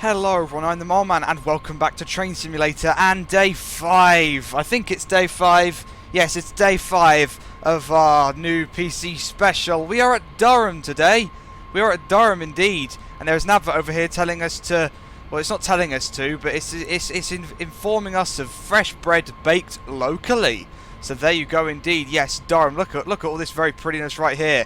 Hello everyone, I'm the Moleman and welcome back to Train Simulator and day 5. I think it's day 5. Yes, it's day 5 of our new PC special. We are at Durham today. We are at Durham indeed. And there's an advert over here telling us to... Well, it's not telling us to, but it's informing us of fresh bread baked locally. So there you go indeed. Yes, Durham. Look at all this very prettiness right here.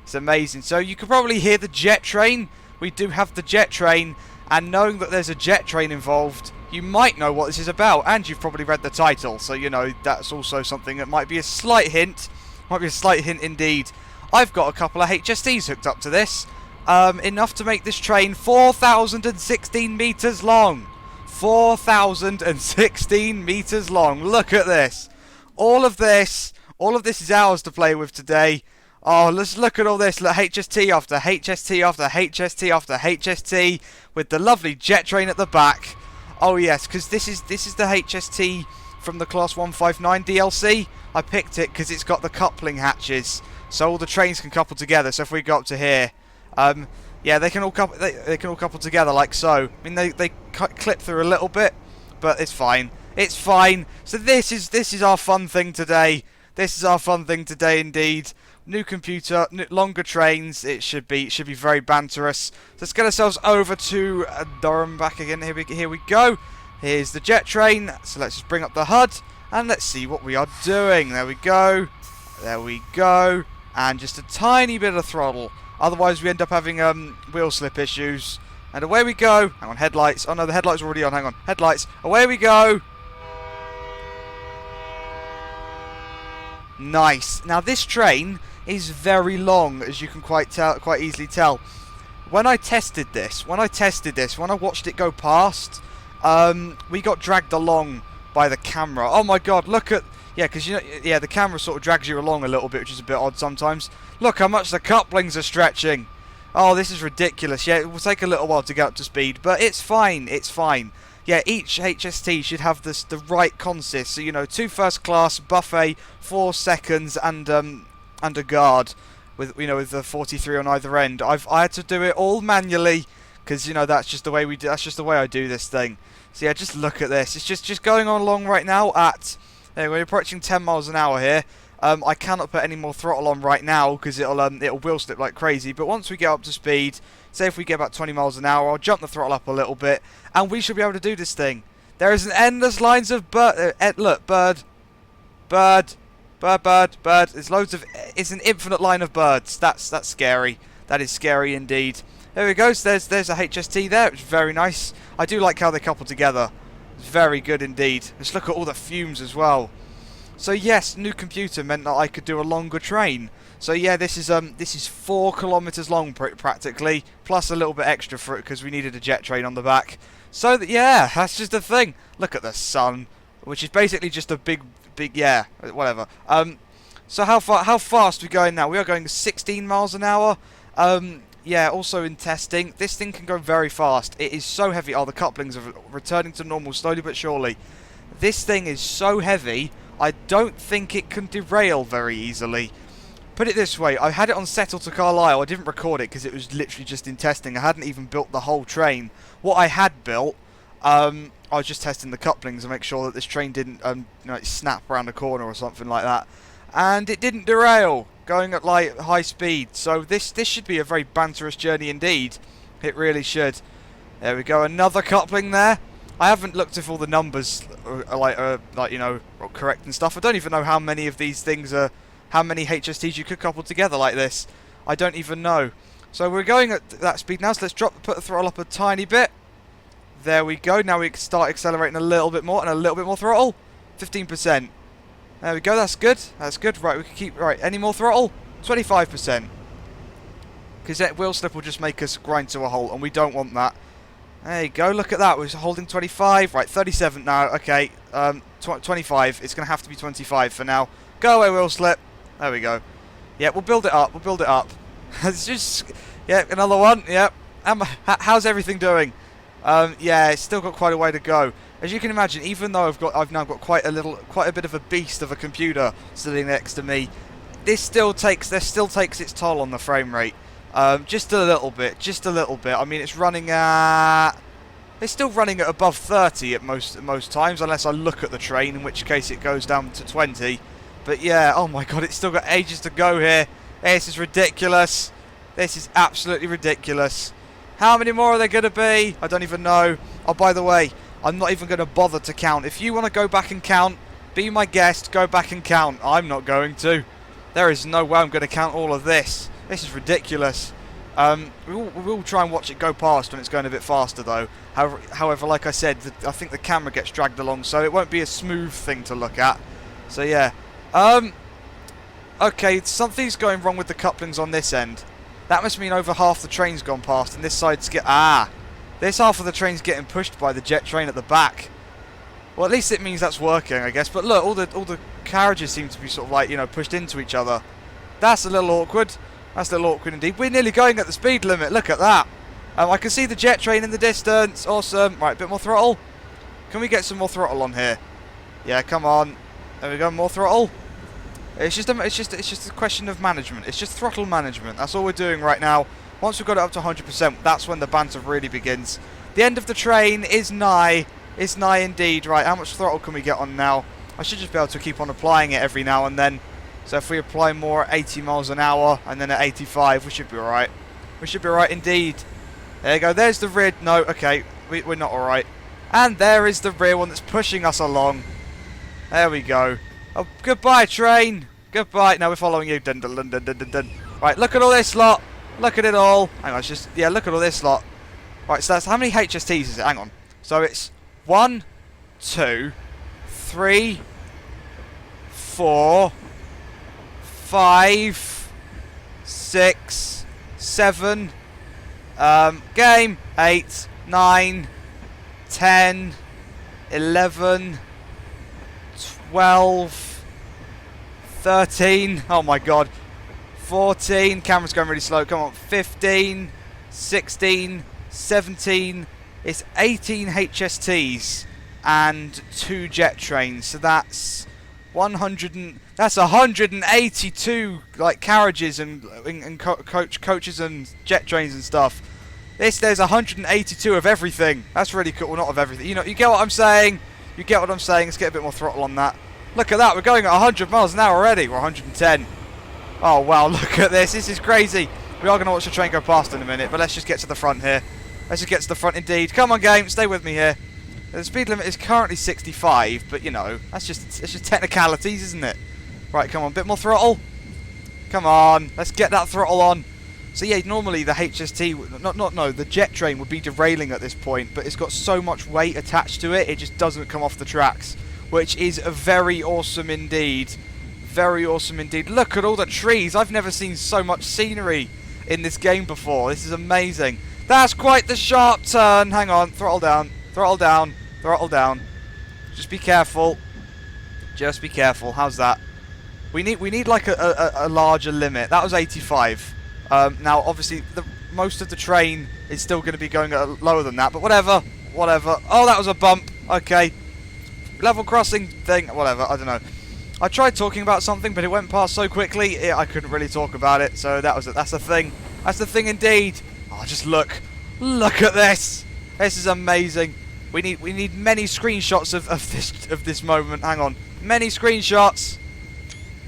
It's amazing. So you can probably hear the jet train. We do have the jet train. And knowing that there's a jet train involved, you might know what this is about, and you've probably read the title, so you know that's also something that might be a slight hint. Might be a slight hint indeed. I've got a couple of HSTs hooked up to this, enough to make this train 4,016 meters long. 4,016 meters long. Look at this. All of this is ours to play with today. Oh, let's look at all this. Look, HST after HST after HST after HST with the lovely jet train at the back. Oh yes, because this is the HST from the Class 159 DLC. I picked it because it's got the coupling hatches, so all the trains can couple together. So if we go up to here, yeah, they can all couple. They can all couple together like so. I mean, they clip through a little bit, but it's fine. It's fine. So this is our fun thing today. This is our fun thing today indeed. New computer, longer trains. It should be very banterous. Let's get ourselves over to Durham back again. Here we go. Here's the jet train. So let's just bring up the HUD and let's see what we are doing. There we go. There we go. And just a tiny bit of throttle. Otherwise we end up having wheel slip issues. And away we go. Hang on, headlights. Oh no, the headlights are already on. Hang on, headlights. Away we go. Nice. Now this train is very long, as you can quite easily tell. When I tested this, when I watched it go past, we got dragged along by the camera. Oh my god, look at... Yeah, because, you know, yeah, the camera sort of drags you along a little bit, which is a bit odd sometimes. Look how much the couplings are stretching. Oh, this is ridiculous. Yeah, it will take a little while to get up to speed, but it's fine, it's fine. Yeah, each HST should have the right consist. So, you know, 2 first class, buffet, 4 seconds, and a guard with, you know, with the 43 on either end. I had to do it all manually because, you know, that's just the way that's just the way I do this thing. So yeah, just look at this. It's just going on along right now at... There, we're approaching 10 miles an hour here. I cannot put any more throttle on right now because it'll wheel slip like crazy. But once we get up to speed, say if we get about 20 miles an hour, I'll jump the throttle up a little bit, and we should be able to do this thing. There is an endless lines of look, bird. There's loads of. It's an infinite line of birds. That's scary. That is scary indeed. There we go. So there's a HST there. It's very nice. I do like how they couple together. It's very good indeed. Let's look at all the fumes as well. So yes, new computer meant that I could do a longer train. So yeah, this is 4 kilometers long practically, plus a little bit extra for it because we needed a jet train on the back. So that, yeah, that's just the thing. Look at the sun, which is basically just a big yeah, whatever. So how fast are we going now? We are going 16 miles an hour. Yeah, also in testing, this thing can go very fast. It is so heavy. Oh, the couplings are returning to normal slowly but surely. This thing is so heavy, I don't think it can derail very easily. Put it this way, I had it on Settle to Carlisle. I didn't record it because it was literally just in testing. I hadn't even built the whole train. What I had built, I was just testing the couplings to make sure that this train didn't snap around a corner or something like that. And it didn't derail, going at like high speed. So this should be a very banterous journey indeed. It really should. There we go, another coupling there. I haven't looked if all the numbers are you know, correct and stuff. I don't even know how many of these things are, how many HSTs you could couple together like this. I don't even know. So we're going at that speed now. So let's put the throttle up a tiny bit. There we go. Now we can start accelerating a little bit more and a little bit more throttle. 15%. There we go. That's good. That's good. Right, we can keep. Right, any more throttle? 25%. Because that wheel slip will just make us grind to a halt, and we don't want that. There you go, look at that, we're holding 25, right, 37 now, okay, 25, it's going to have to be 25 for now. Go away, wheel slip. There we go. Yeah, we'll build it up, It's just, yeah, another one, yep. How's everything doing? Yeah, it's still got quite a way to go. As you can imagine, even though I've now got quite a bit of a beast of a computer sitting next to me, this still takes its toll on the frame rate. Just a little bit. I mean, it's running at It's still running at above 30 at most times, unless I look at the train, in which case it goes down to 20. But yeah, oh my god, it's still got ages to go here. This is ridiculous. This is absolutely ridiculous. How many more are there going to be? I don't even know. Oh, by the way, I'm not even going to bother to count. If you want to go back and count, be my guest, go back and count. I'm not going to. There is no way I'm going to count all of this. This is ridiculous. We'll try and watch it go past when it's going a bit faster, though. However, like I said, I think the camera gets dragged along, so it won't be a smooth thing to look at. So, yeah. Okay, something's going wrong with the couplings on this end. That must mean over half the train's gone past, and this side's this half of the train's getting pushed by the jet train at the back. Well, at least it means that's working, I guess. But look, all the carriages seem to be sort of like, you know, pushed into each other. That's a little awkward. That's a little awkward indeed. We're nearly going at the speed limit. Look at that. I can see the jet train in the distance. Awesome. Right, a bit more throttle. Can we get some more throttle on here? Yeah, come on. There we go. More throttle. It's just a question of management. It's just throttle management. That's all we're doing right now. Once we've got it up to 100%, that's when the banter really begins. The end of the train is nigh. It's nigh indeed. Right, how much throttle can we get on now? I should just be able to keep on applying it every now and then. So if we apply more at 80 miles an hour and then at 85, we should be alright. We should be alright indeed. There you go. There's the rear. No, okay. We're not alright. And there is the rear one that's pushing us along. There we go. Oh, goodbye, train. Goodbye. Now we're following you. Dun, dun, dun, dun, dun, dun. Right, look at all this lot. Look at it all. Hang on, it's just... Yeah, look at all this lot. Right, so that's... How many HSTs is it? Hang on. So it's 1, 2, 3, 4, 5, 6, 7, game, 8, 9, 10, 11, 12, 13, oh my god, 14, camera's going really slow, come on, 15, 16, 17, it's 18 HSTs and 2 jet trains, so that's 182 like carriages and coaches and jet trains and stuff. There's 182 of everything. That's really cool. Well, not of everything. You know, you get what I'm saying. You get what I'm saying. Let's get a bit more throttle on that. Look at that. We're going at 100 miles an hour already. We're 110. Oh wow, look at this. This is crazy. We are going to watch the train go past in a minute, but let's just get to the front here. Let's just get to the front indeed. Come on, game. Stay with me here. The speed limit is currently 65, but you know, it's just technicalities, isn't it? Right, come on, bit more throttle. Come on, let's get that throttle on. So yeah, normally the HST, the jet train would be derailing at this point, but it's got so much weight attached to it, it just doesn't come off the tracks, which is very awesome indeed. Very awesome indeed. Look at all the trees. I've never seen so much scenery in this game before. This is amazing. That's quite the sharp turn. Hang on, throttle down. Throttle down, throttle down. Just be careful. Just be careful. How's that? We need like a larger limit. That was 85. Now obviously most of the train is still going to be going at lower than that, but whatever, whatever. Oh, that was a bump. Okay, level crossing thing. Whatever. I don't know. I tried talking about something, but it went past so quickly, I couldn't really talk about it. So that was it. That's the thing. That's the thing indeed. Oh, just look. Look at this. This is amazing. We need many screenshots of this moment. Hang on, many screenshots.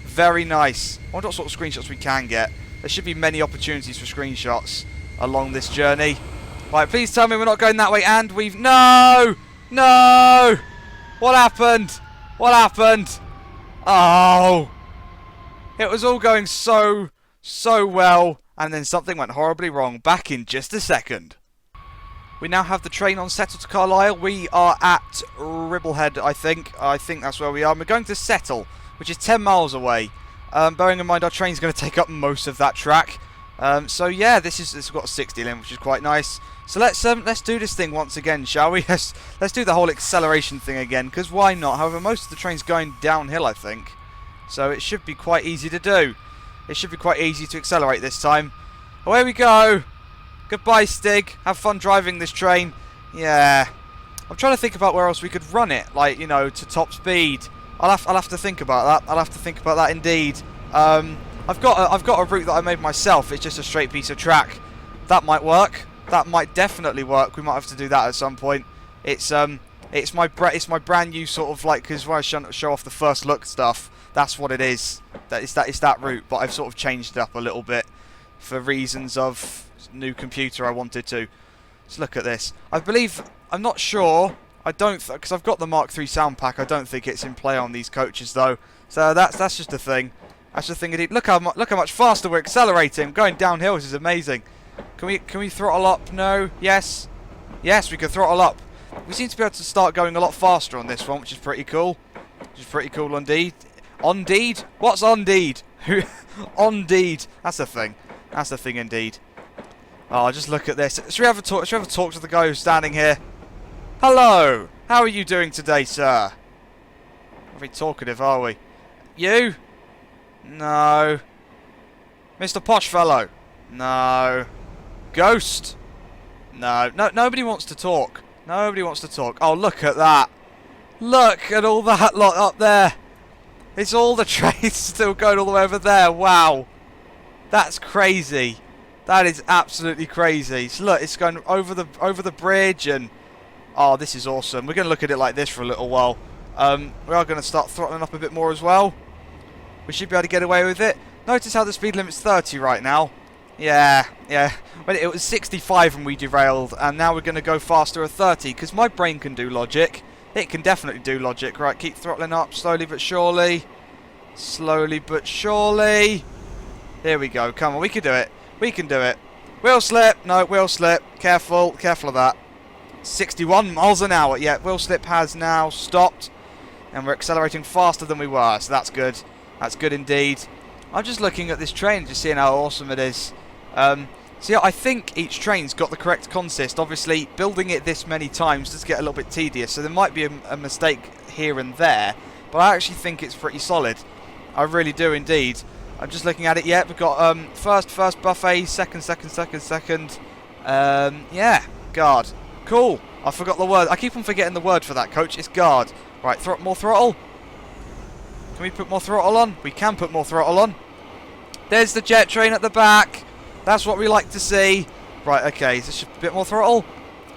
Very nice. I wonder what sort of screenshots we can get. There should be many opportunities for screenshots along this journey. Right, please tell me we're not going that way. And we've no. What happened? What happened? Oh, it was all going so well, and then something went horribly wrong. Back in just a second. We now have the train on Settle to Carlisle. We are at Ribblehead, I think. I think that's where we are. And we're going to Settle, which is 10 miles away. Bearing in mind our train's going to take up most of that track. So yeah, this has got a 60 limit, which is quite nice. So let's do this thing once again, shall we? Let's do the whole acceleration thing again, because why not? However, most of the train's going downhill, I think. So it should be quite easy to do. It should be quite easy to accelerate this time. Away we go. Goodbye, Stig. Have fun driving this train. Yeah. I'm trying to think about where else we could run it, like, you know, to top speed. I'll have to think about that. I'll have to think about that indeed. I've got a route that I made myself. It's just a straight piece of track. That might work. That might definitely work. We might have to do that at some point. It's my brand new sort of like, because when I show off the first look stuff, that's what it is. It's that route, but I've sort of changed it up a little bit for reasons of new computer I wanted to. Let's look at this. I'm not sure. I don't, because I've got the Mark III sound pack. I don't think it's in play on these coaches though. So that's just a thing. That's the thing indeed. Look how much faster we're accelerating. Going downhill. This is amazing. Can we throttle up? No. Yes. Yes, we can throttle up. We seem to be able to start going a lot faster on this one, which is pretty cool. Which is pretty cool indeed. Indeed? What's indeed? Indeed. That's the thing. That's the thing indeed. Oh, just look at this. Should we have a talk to the guy who's standing here? Hello. How are you doing today, sir? Not very talkative, are we? You? No. Mr. Posh Fellow? No. Ghost? No. Nobody wants to talk. Nobody wants to talk. Oh, look at that. Look at all that lot up there. It's all the trains still going all the way over there. Wow. That's crazy. That is absolutely crazy. So look, it's going over the bridge, and oh, this is awesome. We're going to look at it like this for a little while. We are going to start throttling up a bit more as well. We should be able to get away with it. Notice how the speed limit's 30 right now. Yeah. But it was 65 when we derailed, and now we're going to go faster at 30, because my brain can do logic. It can definitely do logic. Right, keep throttling up slowly but surely. Slowly but surely. There we go. Come on, we can do it. We can do it. Wheel slip. No, wheel slip. Careful. Careful of that. 61 miles an hour. Yeah, wheel slip has now stopped, and we're accelerating faster than we were, so that's good. That's good indeed. I'm just looking at this train, just seeing how awesome it is. So yeah, I think each train's got the correct consist. Obviously, building it this many times does get a little bit tedious, so there might be a mistake here and there, but I actually think it's pretty solid. I really do indeed. I'm just looking at it. Yeah, we've got first buffet, second. Yeah, guard. Cool. I forgot the word. I keep on forgetting the word for that, coach. It's guard. Right, more throttle. Can we put more throttle on? We can put more throttle on. There's the jet train at the back. That's what we like to see. Right, okay, so a bit more throttle.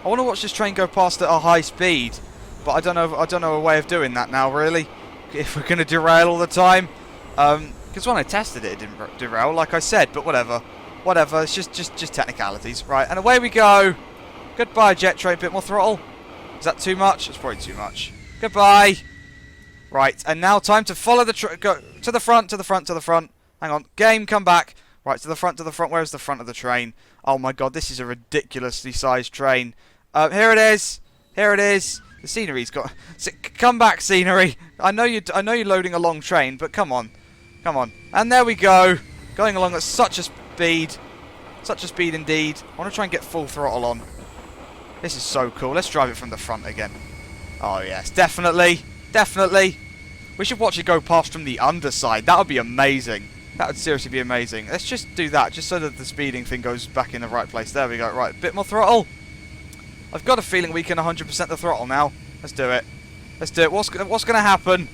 I want to watch this train go past at a high speed, but I don't know a way of doing that now, really. If we're going to derail all the time. Because when I tested it, it didn't derail, like I said, but whatever. Whatever, it's just technicalities. Right, and away we go. Goodbye, jet train. Bit more throttle. Is that too much? It's probably too much. Goodbye. Right, and now time to follow the go to the front. Hang on, game, come back. Right, to the front. Where's the front of the train? Oh my god, this is a ridiculously sized train. Here it is. The scenery's got. Come back, scenery. I know you're loading a long train, but come on. And there we go. Going along at such a speed indeed. I want to try and get full throttle on. This is so cool. Let's drive it from the front again. Oh yes, definitely. We should watch it go past from the underside. That would be amazing. That would seriously be amazing. Let's just do that, just so that the speeding thing goes back in the right place. There we go. Right, a bit more throttle. I've got a feeling we can 100% the throttle now. Let's do it. What's going to happen?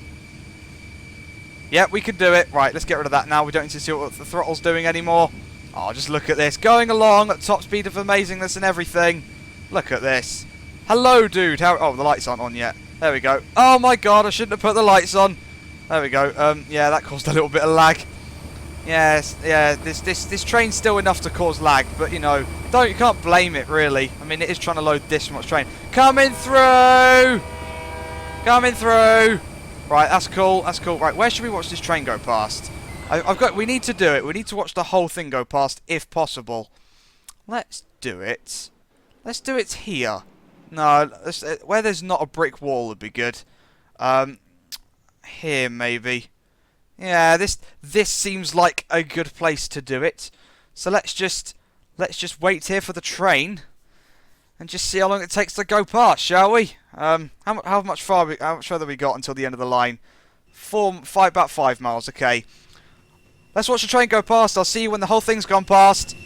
Yep, we can do it. Right, let's get rid of that now. We don't need to see what the throttle's doing anymore. Oh, just look at this. Going along at top speed of amazingness and everything. Look at this. Hello, dude. Oh, the lights aren't on yet. There we go. Oh my god, I shouldn't have put the lights on. There we go. Yeah, that caused a little bit of lag. Yes, yeah, this train's still enough to cause lag, but you know, you can't blame it really. I mean, it is trying to load this much train. Coming through! Right, that's cool. Right, where should we watch this train go past? We need to do it. We need to watch the whole thing go past, if possible. Let's do it. Let's do it here. No, where there's not a brick wall would be good. Here maybe. Yeah, this seems like a good place to do it. So let's just wait here for the train, and just see how long it takes to go past, shall we? How much further we got until the end of the line? About 5 miles. Okay. Let's watch the train go past. I'll see you when the whole thing's gone past.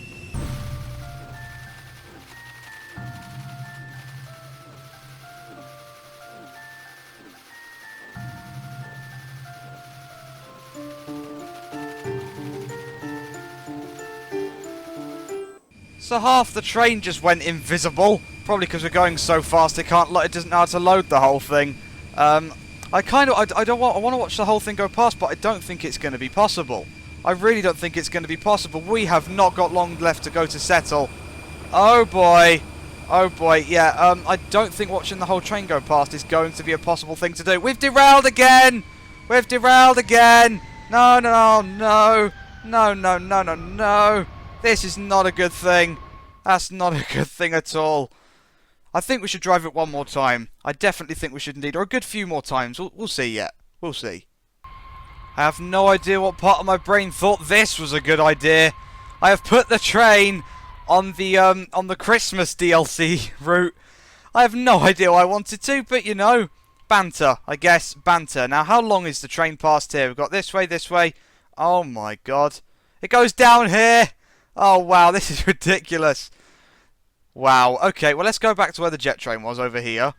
So half the train just went invisible. Probably because we're going so fast it doesn't know how to load the whole thing. I want to watch the whole thing go past, but I don't think it's going to be possible. I really don't think it's going to be possible. We have not got long left to go to settle. Oh boy. Oh boy, yeah, I don't think watching the whole train go past is going to be a possible thing to do. We've derailed again! We've derailed again! No, no, no, no, no, no, no, no. This is not a good thing. That's not a good thing at all. I think we should drive it one more time. I definitely think we should indeed, or a good few more times. We'll see yet. We'll see. I have no idea what part of my brain thought this was a good idea. I have put the train on the Christmas DLC route. I have no idea why I wanted to, but you know, banter, I guess, banter. Now, how long is the train past here? We've got this way. Oh my god. It goes down here. Oh wow, this is ridiculous. Wow, okay, well let's go back to where the jet train was over here.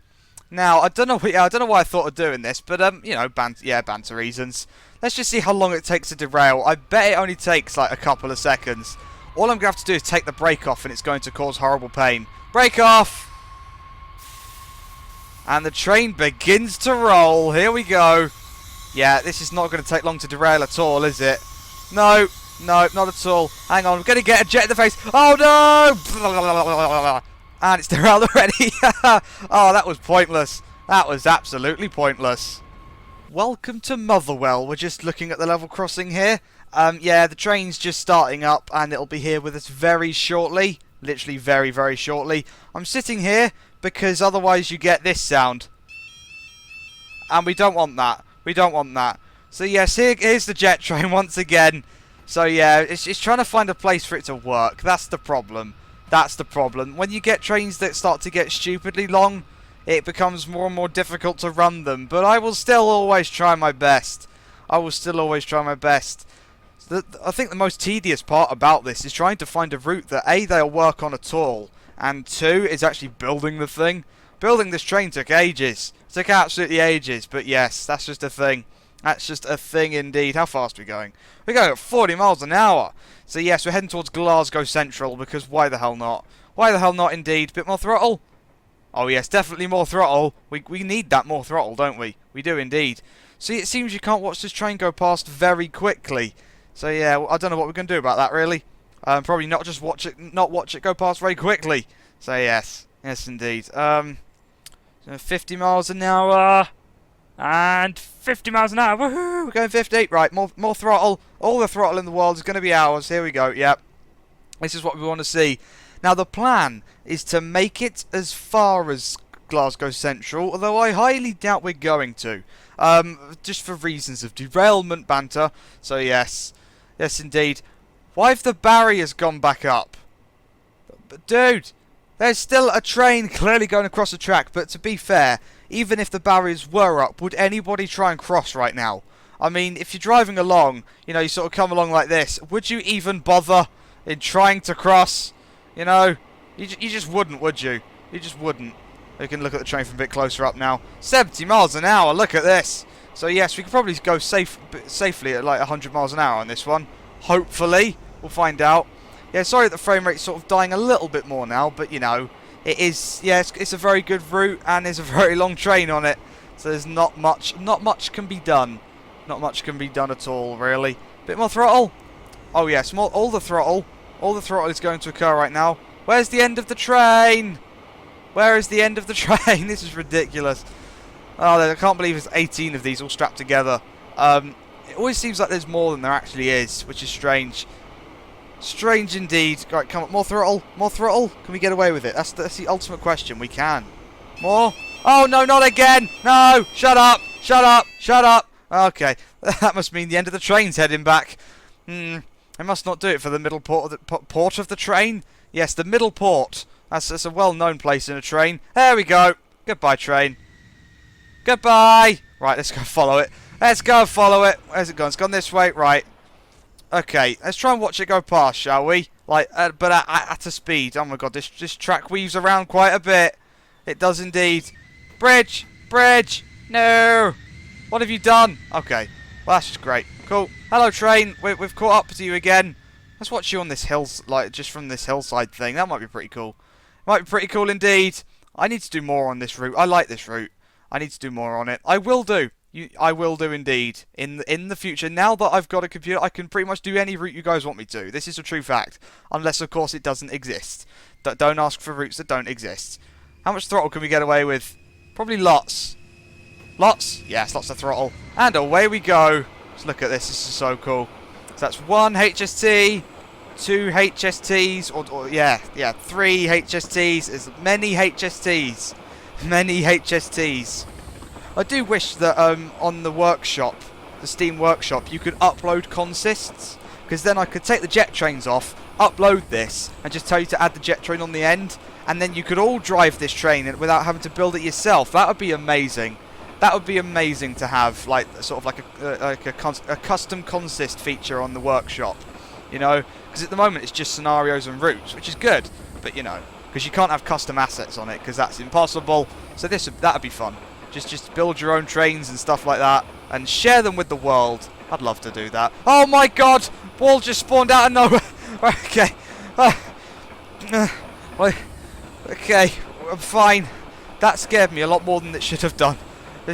Now, I don't know why I thought of doing this, but you know, banter reasons. Let's just see how long it takes to derail. I bet it only takes like a couple of seconds. All I'm going to have to do is take the brake off and it's going to cause horrible pain. Brake off! And the train begins to roll. Here we go. Yeah, this is not going to take long to derail at all, is it? No, no, not at all. Hang on, we're going to get a jet in the face. Oh no! And it's derailed already. Oh, that was pointless. That was absolutely pointless. Welcome to Motherwell. We're just looking at the level crossing here. Yeah, the train's just starting up and it'll be here with us very shortly. Literally very, very shortly. I'm sitting here because otherwise you get this sound. And we don't want that. We don't want that. So yes, here's the jet train once again. So yeah, it's trying to find a place for it to work. That's the problem. That's the problem. When you get trains that start to get stupidly long, it becomes more and more difficult to run them. But I will still always try my best. I will still always try my best. I think the most tedious part about this is trying to find a route that A, they'll work on at all, and 2, is actually building the thing. Building this train took ages. It took absolutely ages, but yes, that's just a thing. That's just a thing indeed. How fast are we going? We're going at 40 miles an hour. So yes, we're heading towards Glasgow Central, because why the hell not? Why the hell not indeed? Bit more throttle? Oh yes, definitely more throttle. We need that more throttle, don't we? We do indeed. See, it seems you can't watch this train go past very quickly. So yeah, I don't know what we're going to do about that really. Probably not just watch it go past very quickly. So yes, yes indeed. 50 miles an hour and 50 miles an hour. Woohoo! We're going 50. Right, more throttle. All the throttle in the world is going to be ours. Here we go. Yep. This is what we want to see. Now the plan is to make it as far as Glasgow Central, although I highly doubt we're going to. Just for reasons of derailment banter. So yes. Yes, indeed. Why have the barriers gone back up? But dude, there's still a train clearly going across the track. But to be fair, even if the barriers were up, would anybody try and cross right now? I mean, if you're driving along, you know, you sort of come along like this. Would you even bother in trying to cross? You know, you just wouldn't, would you? You just wouldn't. We can look at the train from a bit closer up now. 70 miles an hour, look at this. So yes, we can probably go safely at like 100 miles an hour on this one. Hopefully. We'll find out. Yeah, sorry that the frame rate's sort of dying a little bit more now, but you know, it is, yeah, it's a very good route and there's a very long train on it. So there's not much can be done. Not much can be done at all, really. Bit more throttle. Oh yes, all the throttle. All the throttle is going to occur right now. Where's the end of the train? Where is the end of the train? This is ridiculous. Oh, I can't believe there's 18 of these all strapped together. It always seems like there's more than there actually is, which is strange. Strange indeed. Right, come on, more throttle. More throttle. Can we get away with it? That's the ultimate question. We can. More? Oh, no, not again. No, shut up. Shut up. Shut up. Okay, that must mean the end of the train's heading back. I must not do it for the middle port of the train. Yes, the middle port. That's a well-known place in a train. There we go. Goodbye, train. Goodbye. Right, let's go follow it. Let's go follow it. Where's it gone? It's gone this way. Right. Okay, let's try and watch it go past, shall we? Like, but at a speed. Oh my god, this track weaves around quite a bit. It does indeed. Bridge! Bridge! No! What have you done? Okay. Well, that's just great. Cool. Hello, train. We've caught up to you again. Let's watch you on this hill, like just from this hillside thing. That might be pretty cool. Might be pretty cool indeed. I need to do more on this route. I like this route. I need to do more on it. I will do. I will do indeed. In the future, now that I've got a computer, I can pretty much do any route you guys want me to. This is a true fact. Unless, of course, it doesn't exist. Don't ask for routes that don't exist. How much throttle can we get away with? Probably lots. Lots? Yes, lots of throttle. And away we go. Let's look at this. This is so cool. So that's 1 HST, 2 HSTs, or yeah, 3 HSTs. As many HSTs. Many HSTs. I do wish that on the workshop, the Steam Workshop, you could upload consists, because then I could take the jet trains off, upload this, and just tell you to add the jet train on the end, and then you could all drive this train without having to build it yourself. That would be amazing. That would be amazing to have, like sort of like a custom consist feature on the workshop, you know, because at the moment it's just scenarios and routes, which is good, but you know, because you can't have custom assets on it, because that's impossible. So that'd be fun. Just build your own trains and stuff like that, and share them with the world. I'd love to do that. Oh my God! Wall just spawned out of nowhere. Okay. Okay, I'm fine. That scared me a lot more than it should have done.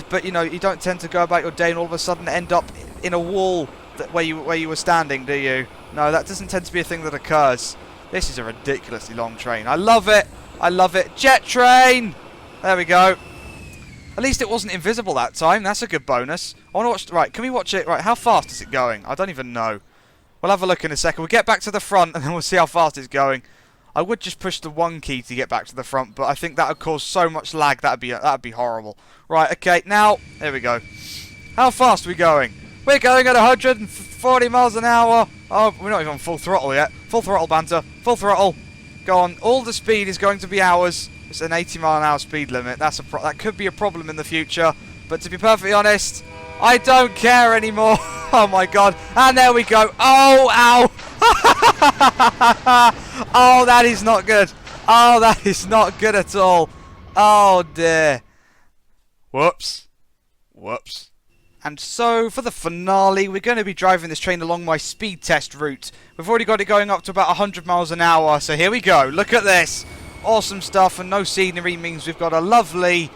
But you know, you don't tend to go about your day and all of a sudden end up in a wall where you were standing, do you? No, that doesn't tend to be a thing that occurs. This is a ridiculously long train. I love it. I love it. Jet train. There we go. At least it wasn't invisible that time. That's a good bonus. I want to watch... Right, can we watch it? Right, how fast is it going? I don't even know. We'll have a look in a second. We'll get back to the front and then we'll see how fast it's going. I would just push the 1 key to get back to the front, but I think that would cause so much lag. That'd be horrible. Right, okay, now... There we go. How fast are we going? We're going at 140 miles an hour. Oh, we're not even on full throttle yet. Full throttle, banter. Full throttle. Go on. All the speed is going to be ours. It's an 80 mile an hour speed limit. That could be a problem in the future. But to be perfectly honest, I don't care anymore. Oh my God. And there we go. Oh, ow. Oh, that is not good. Oh, that is not good at all. Oh dear. Whoops. Whoops. And so, for the finale, we're going to be driving this train along my speed test route. We've already got it going up to about 100 miles an hour, so here we go. Look at this. Awesome stuff, and no scenery means we've got a lovely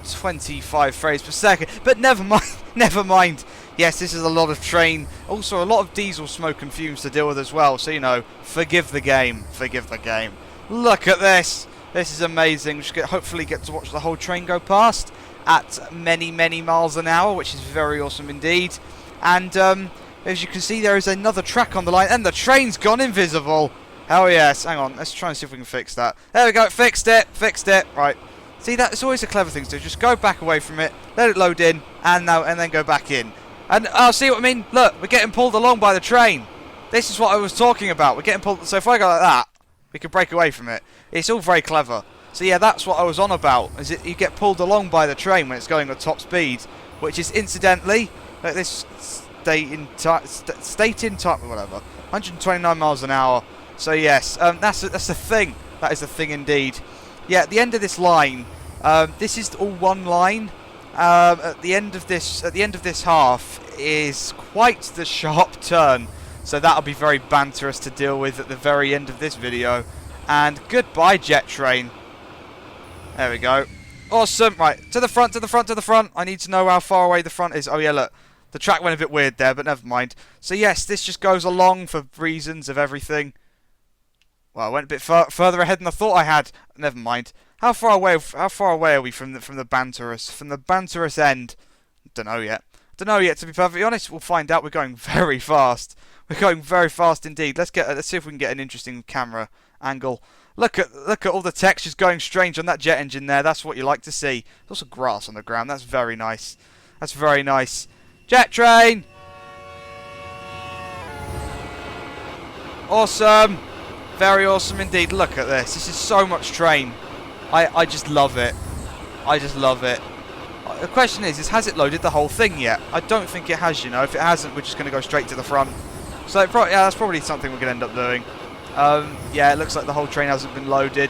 25 frames per second. But never mind, never mind. Yes, this is a lot of train. Also, a lot of diesel smoke and fumes to deal with as well. So, you know, forgive the game. Forgive the game. Look at this. This is amazing. We should hopefully get to watch the whole train go past at many, many miles an hour, which is very awesome indeed. And as you can see, there is another track on the line, and the train's gone invisible. Oh yes, hang on, let's try and see if we can fix that. There we go, fixed it, right. See, that's always a clever thing to do. Just go back away from it, let it load in, and then go back in. And see what I mean? Look, we're getting pulled along by the train. This is what I was talking about. We're getting pulled. So if I go like that, we can break away from it. It's all very clever. So yeah, that's what I was on about. Is it you get pulled along by the train when it's going at top speed, which is incidentally, like this state in time, whatever, 129 miles an hour. So yes, that's the thing. That is the thing indeed. Yeah, at the end of this line, this is all one line. At the end of this half is quite the sharp turn. So that'll be very banterous to deal with at the very end of this video. And goodbye, jet train. There we go. Awesome. Right, to the front, to the front, to the front. I need to know how far away the front is. Oh yeah, look. The track went a bit weird there, but never mind. So yes, this just goes along for reasons of everything. Well, I went a bit further ahead than I thought I had. Never mind. How far away are we from the banterous end? Don't know yet. Don't know yet, to be perfectly honest. We'll find out. We're going very fast. We're going very fast indeed. Let's see if we can get an interesting camera angle. Look at all the textures going strange on that jet engine there. That's what you like to see. There's also grass on the ground. That's very nice. That's very nice. Jet train. Awesome. Very awesome indeed. Look at this. This is so much train. I just love it. I just love it. The question is has it loaded the whole thing yet? I don't think it has, you know. If it hasn't, we're just going to go straight to the front. So, yeah, that's probably something we're going to end up doing. Yeah, it looks like the whole train hasn't been loaded.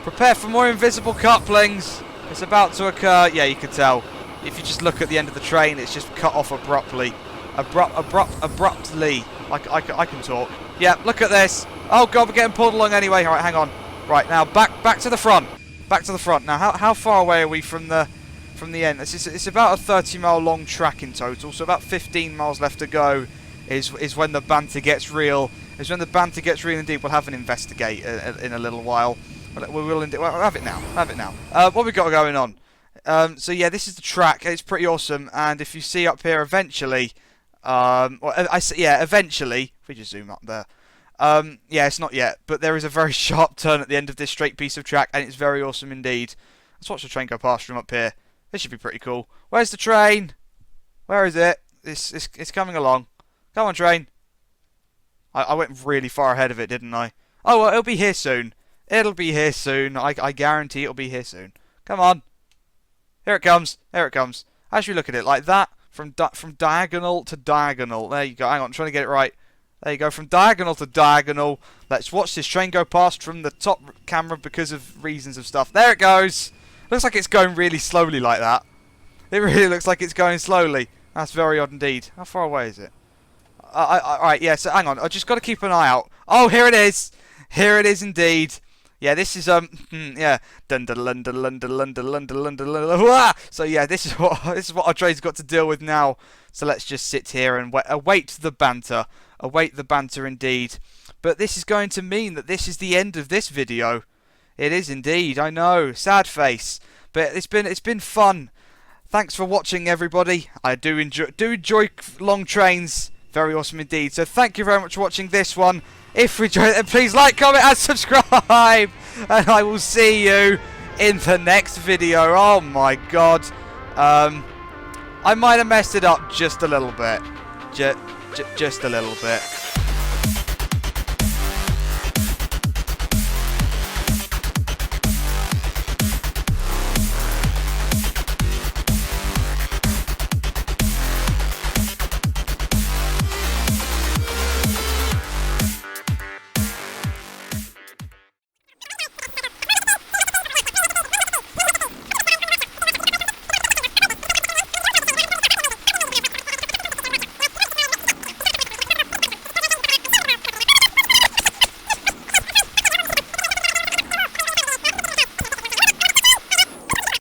Prepare for more invisible couplings. It's about to occur. Yeah, you can tell. If you just look at the end of the train, it's just cut off abruptly. Abruptly. I can talk. Yeah, look at this. Oh god, we're getting pulled along anyway. Alright, hang on. Right, now back to the front. Back to the front. Now, how far away are we from the end? It's about a 30-mile long track in total, so about 15 miles left to go is when the banter gets real. Is when the banter gets real indeed. We'll have an investigate in a little while. We'll have it now. Have it now. What we got going on? So yeah, this is the track. It's pretty awesome, and if you see up here, eventually, eventually, if we just zoom up there. Yeah, it's not yet, but there is a very sharp turn at the end of this straight piece of track, and it's very awesome indeed. Let's watch the train go past from up here. This should be pretty cool. Where's the train? Where is it? It's coming along. Come on, train. I went really far ahead of it, didn't I? Oh, well, it'll be here soon. It'll be here soon. I guarantee it'll be here soon. Come on. Here it comes. Here it comes. As you look at it like that, from diagonal to diagonal. There you go. Hang on, I'm trying to get it right. There you go, from diagonal to diagonal. Let's watch this train go past from the top camera because of reasons of stuff. There it goes. Looks like it's going really slowly like that. It really looks like it's going slowly. That's very odd indeed. How far away is it? Alright, yeah, so hang on. I just got to keep an eye out. Oh, here it is. Here it is indeed. Yeah, this is, yeah. So yeah, this is what our train's got to deal with now. So let's just sit here and await the banter. Await the banter indeed. But this is going to mean that this is the end of this video. It is indeed, I know. Sad face. But it's been fun. Thanks for watching, everybody. I do enjoy long trains. Very awesome indeed. So thank you very much for watching this one. If you enjoyed it, please like, comment and subscribe. And I will see you in the next video. Oh my god. I might have messed it up just a little bit. Just a little bit.